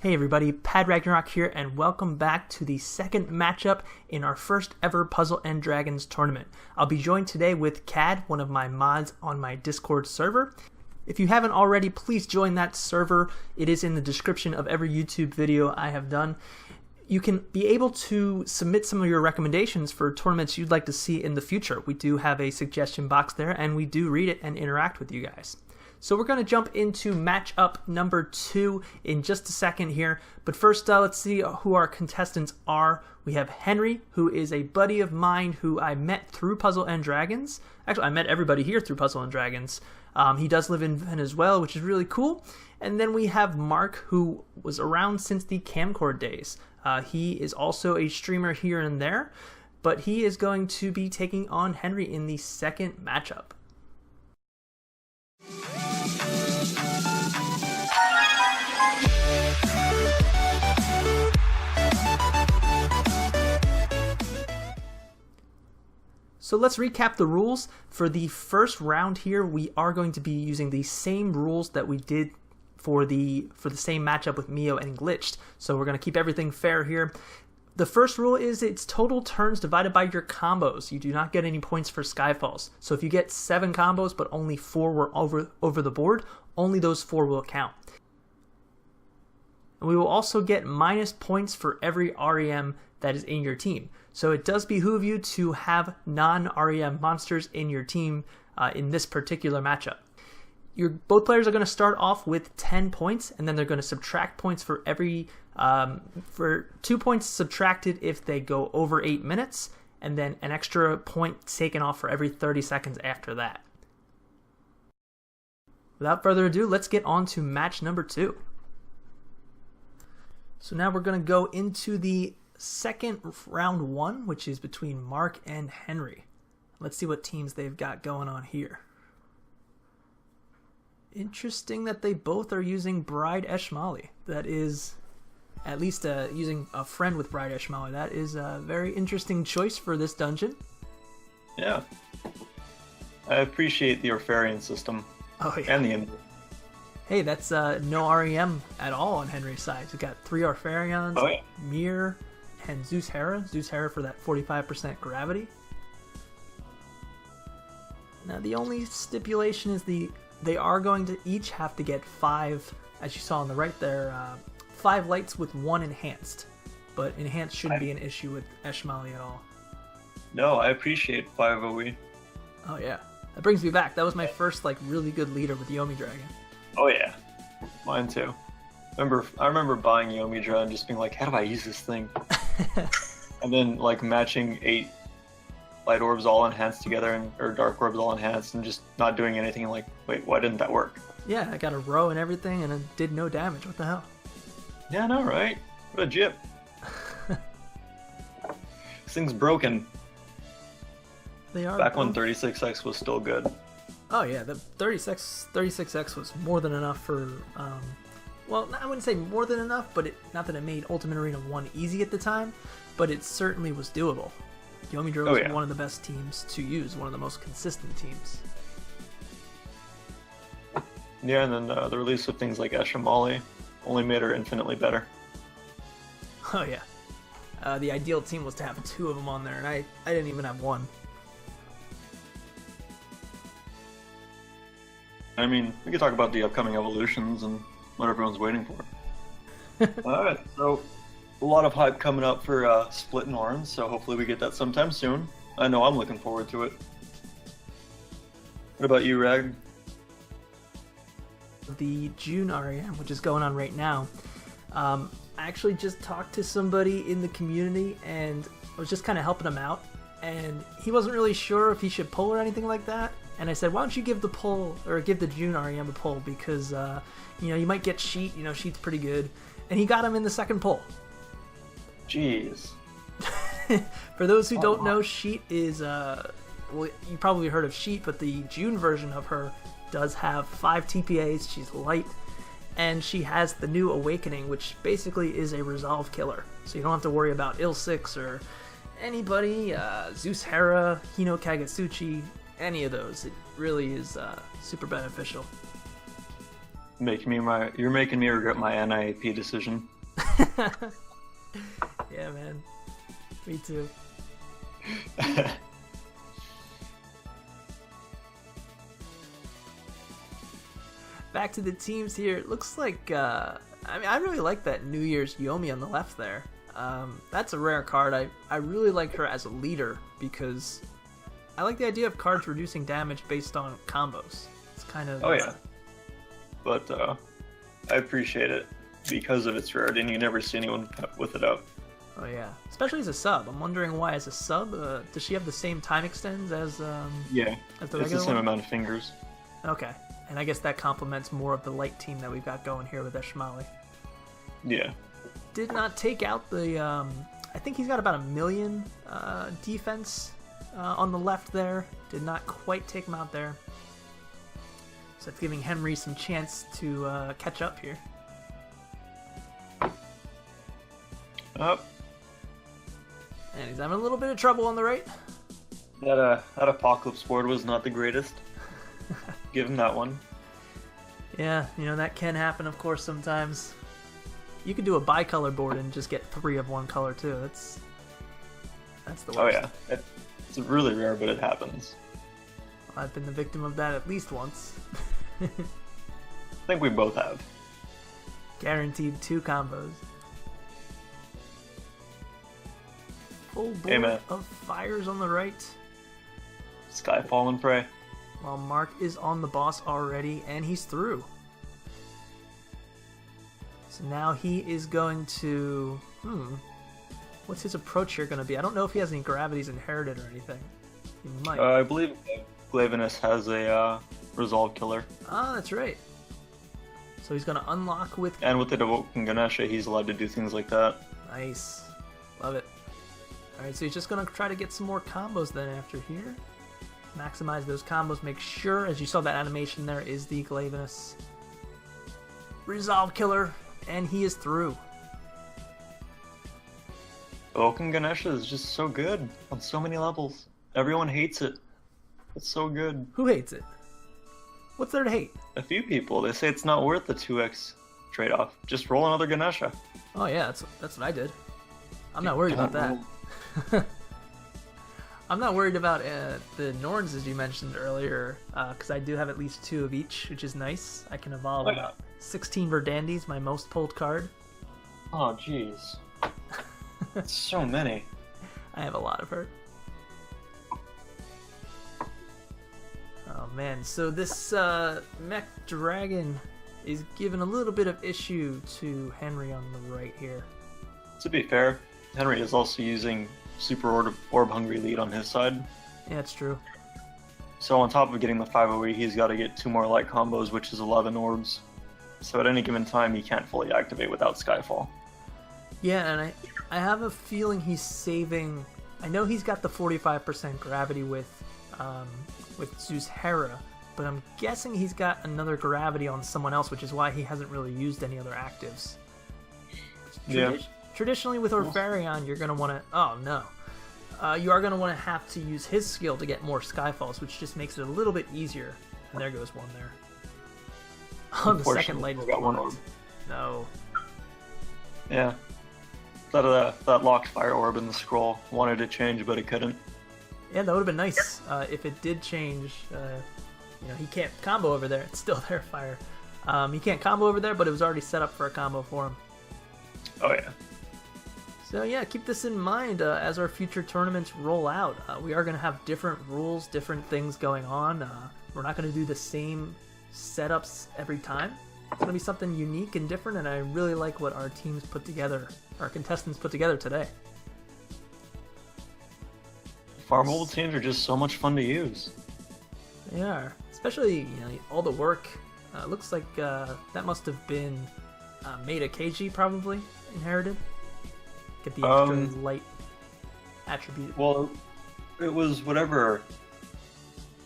Hey everybody, PADRagnarok here, and welcome back to the second matchup in our first ever Puzzle & Dragons tournament. I'll be joined today with Cad, one of my mods on my Discord server. If you haven't already, please join that server. It is in the description of every YouTube video I have done. You can be able to submit some of your recommendations for tournaments you'd like to see in the future. We do have a suggestion box there, and we do read it and interact with you guys. So we're going to jump into matchup number 2 in just a second here. But first, let's see who our contestants are. We have Henry, who is a buddy of mine who I met through Puzzle & Dragons. Actually, I met everybody here through Puzzle & Dragons. He does live in Venezuela, which is really cool. And then we have Marq, who was around since the Camcord days. He is also a streamer here and there, but he is going to be taking on Henry in the second matchup. So let's recap the rules. For the first round here, we are going to be using the same rules that we did for the same matchup with Mio and Glitched. So we're going to keep everything fair here. The first rule is it's total turns divided by your combos. You do not get any points for Skyfalls. So if you get 7 combos but only 4 were over the board, only those 4 will count. And we will also get minus points for every REM that is in your team. So it does behoove you to have non-REM monsters in your team in this particular matchup. Both players are going to start off with 10 points, and then they're going to subtract points for every for 2 points subtracted if they go over 8 minutes, and then an extra point taken off for every 30 seconds after that. Without further ado, let's get on to match number 2. So now we're going to go into the second round 1, which is between Marq and Henry. Let's see what teams they've got going on here. Interesting that they both are using Bride Eshmali. That is, at least using a friend with Bride Eshmali. That is a very interesting choice for this dungeon. Yeah. I appreciate the Orpharian system. Oh, yeah. And the Inver. Hey, that's no REM at all on Henry's side. He's got 3 Orpharions, oh, yeah. Mir, and Zeus Hera. Zeus Hera for that 45% gravity. Now, the only stipulation is they are going to each have to get 5, as you saw on the right there, 5 lights with 1 enhanced. But enhanced shouldn't be an issue with Eshmali at all. No, I appreciate 5 OE. Oh, yeah. That brings me back. That was my first really good leader with Yomi Dragon. Oh yeah, mine too. I remember buying Yomidra and just being like, how do I use this thing? And then matching 8 light orbs all enhanced together, or dark orbs all enhanced, and just not doing anything, and wait, why didn't that work? Yeah, I got a row and everything, and it did no damage. What the hell? Yeah, I know, right? What a jip. This thing's broken. They are back when 36X was still good. Oh yeah, the 36X was more than enough for, well, I wouldn't say more than enough, but not that it made Ultimate Arena 1 easy at the time, but it certainly was doable. Yomidra was one of the best teams to use, one of the most consistent teams. Yeah, and then the release of things like Eshmali only made her infinitely better. Oh yeah. The ideal team was to have 2 of them on there, and I didn't even have 1. I mean, we could talk about the upcoming evolutions and what everyone's waiting for. Alright, so a lot of hype coming up for Split and Orange, so hopefully we get that sometime soon. I know I'm looking forward to it. What about you, Rag? The June REM, which is going on right now. I actually just talked to somebody in the community, and I was just kind of helping him out, and he wasn't really sure if he should pull or anything like that. And I said, why don't you give the June REM a pull, because you might get Sheet. Sheet's pretty good, and he got him in the second pull. Jeez. For those who don't know, Sheet is well, you probably heard of Sheet, but the June version of her does have 5 TPAs. She's light, and she has the new Awakening, which basically is a resolve killer. So you don't have to worry about Il-6 or anybody, Zeus Hera, Hino Kagetsuchi, any of those. It really is super beneficial. You're making me regret my NIAP decision. Yeah, man. Me too. Back to the teams here. It looks like, I really like that New Year's Yomi on the left there. That's a rare card. I really like her as a leader because I like the idea of cards reducing damage based on combos. It's kind of... Oh, yeah. But I appreciate it because of its rarity, and you never see anyone with it up. Oh, yeah. Especially as a sub. I'm wondering why as a sub, does she have the same time extends as, yeah, as the it's the same one? amount of fingers. Okay. And I guess that complements more of the light team that we've got going here with Eshmali. Yeah. Did not take out the, I think he's got about 1 million defense on the left there. Did not quite take him out there. So it's giving Henry some chance to catch up here. Up. And he's having a little bit of trouble on the right. That Apocalypse board was not the greatest. Give him that one. Yeah, that can happen, of course, sometimes. You could do a bicolor board and just get 3 of one color, too. That's the worst. Oh, yeah. It's really rare, but it happens. I've been the victim of that at least once. I think we both have. Guaranteed 2 combos. Full board Amen. of fires on the right. Skyfall and Prey. While Marq is on the boss already, and he's through. So now he is going to... What's his approach here going to be? I don't know if he has any gravities inherited or anything. He might. I believe Glavenus has a Resolve Killer. Ah, that's right. So he's going to unlock with... And with the Devoking Ganesha, he's allowed to do things like that. Nice. Love it. Alright, so he's just going to try to get some more combos then after here. Maximize those combos. Make sure, as you saw that animation there, is the Glavenus Resolve Killer. And he is through. Devoking Ganesha is just so good on so many levels. Everyone hates it. It's so good. Who hates it? What's there to hate? A few people. They say it's not worth the 2x trade-off. Just roll another Ganesha. Oh yeah, that's what I did. I'm not worried about that. I'm not worried about the Norns, as you mentioned earlier, because I do have at least 2 of each, which is nice. I can evolve 16 Verdandis, my most pulled card. Oh, jeez. That's so many. I have a lot of her. Oh man, so this mech dragon is giving a little bit of issue to Henry on the right here. To be fair, Henry is also using Super Orb Hungry lead on his side. Yeah, it's true. So on top of getting the 508, he's got to get 2 more light combos, which is 11 orbs. So at any given time, he can't fully activate without Skyfall. Yeah, and I have a feeling he's saving... I know he's got the 45% gravity with Zeus Hera, but I'm guessing he's got another gravity on someone else, which is why he hasn't really used any other actives. Yeah. Traditionally with Orpharion, you're going to want to... Oh, no. You are going to want to have to use his skill to get more Skyfalls, which just makes it a little bit easier. And there goes one there. Oh, the second light is got 1 orb. No. Yeah. That locked fire orb in the scroll wanted to change, but it couldn't. Yeah, that would have been nice if it did change. He can't combo over there. It's still there, fire. He can't combo over there, but it was already set up for a combo for him. Oh, yeah. So yeah, keep this in mind as our future tournaments roll out. We are going to have different rules, different things going on. We're not going to do the same setups every time. It's going to be something unique and different, and I really like what our teams put together, our contestants put together today. Farm mobile teams are just so much fun to use. They are, especially all the work. Looks like that must have been Maida KG probably inherited. Get the extra light attribute. Well, it was whatever.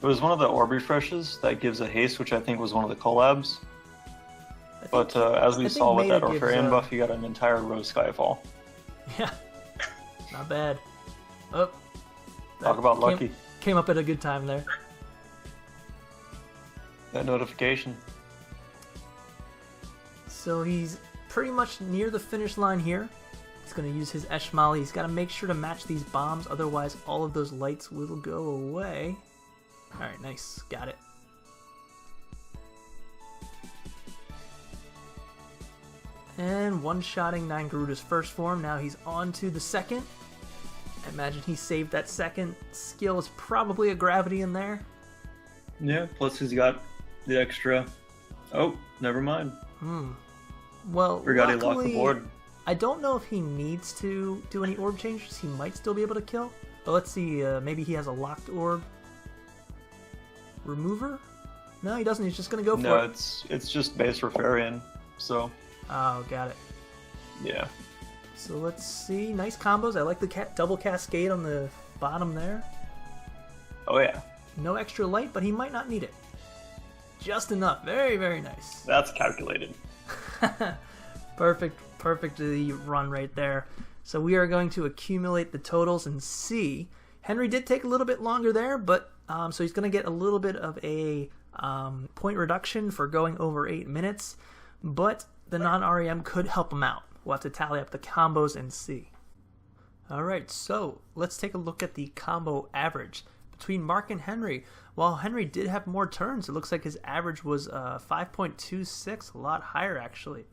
It was one of the orb refreshes that gives a haste, which I think was one of the collabs. But as we saw with that Orpharion buff, you got an entire row Skyfall. Yeah, not bad. Oh, talk about lucky. Came up at a good time there. That notification. So he's pretty much near the finish line here. He's going to use his Eshmali. He's got to make sure to match these bombs, otherwise all of those lights will go away. Alright, nice. Got it. And one-shotting 9 Garuda's first form. Now he's on to the second. I imagine he saved that second skill. Is probably a gravity in there. Yeah, plus he's got the extra... Oh, never mind. Well, forgot he luckily, locked the board. I don't know if he needs to do any orb changes. He might still be able to kill. But let's see, maybe he has a locked orb. Remover? No, he doesn't. He's just going to go for it. No, it's just base Rafarian, so... Oh, got it. Yeah. So let's see. Nice combos. I like the double cascade on the bottom there. Oh, yeah. No extra light, but he might not need it. Just enough. Very, very nice. That's calculated. Perfectly run right there. So we are going to accumulate the totals and see. Henry did take a little bit longer there, but so he's going to get a little bit of a point reduction for going over 8 minutes, but the non-REM could help him out. We'll have to tally up the combos and see. Alright, so let's take a look at the combo average between Marq and Henry. While Henry did have more turns, it looks like his average was 5.26, a lot higher actually.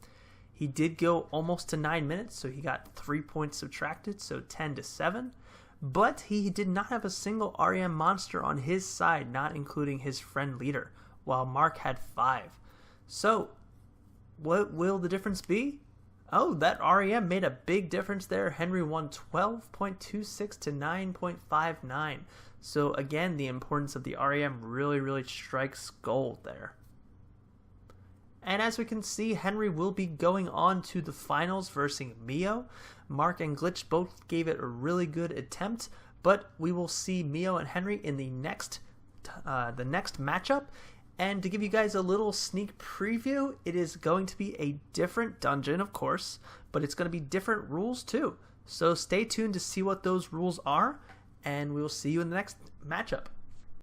He did go almost to 9 minutes, so he got 3 points subtracted, so 10 to 7. But he did not have a single REM monster on his side, not including his friend leader, while Marq had 5. So, what will the difference be? Oh, that REM made a big difference there. Henry won 12.26 to 9.59. So again, the importance of the REM really strikes gold there. And as we can see, Henry will be going on to the finals versus Mio. Marq and Glitch both gave it a really good attempt, but we will see Mio and Henry in the next matchup. And to give you guys a little sneak preview, it is going to be a different dungeon, of course, but it's going to be different rules too. So stay tuned to see what those rules are, and we will see you in the next matchup.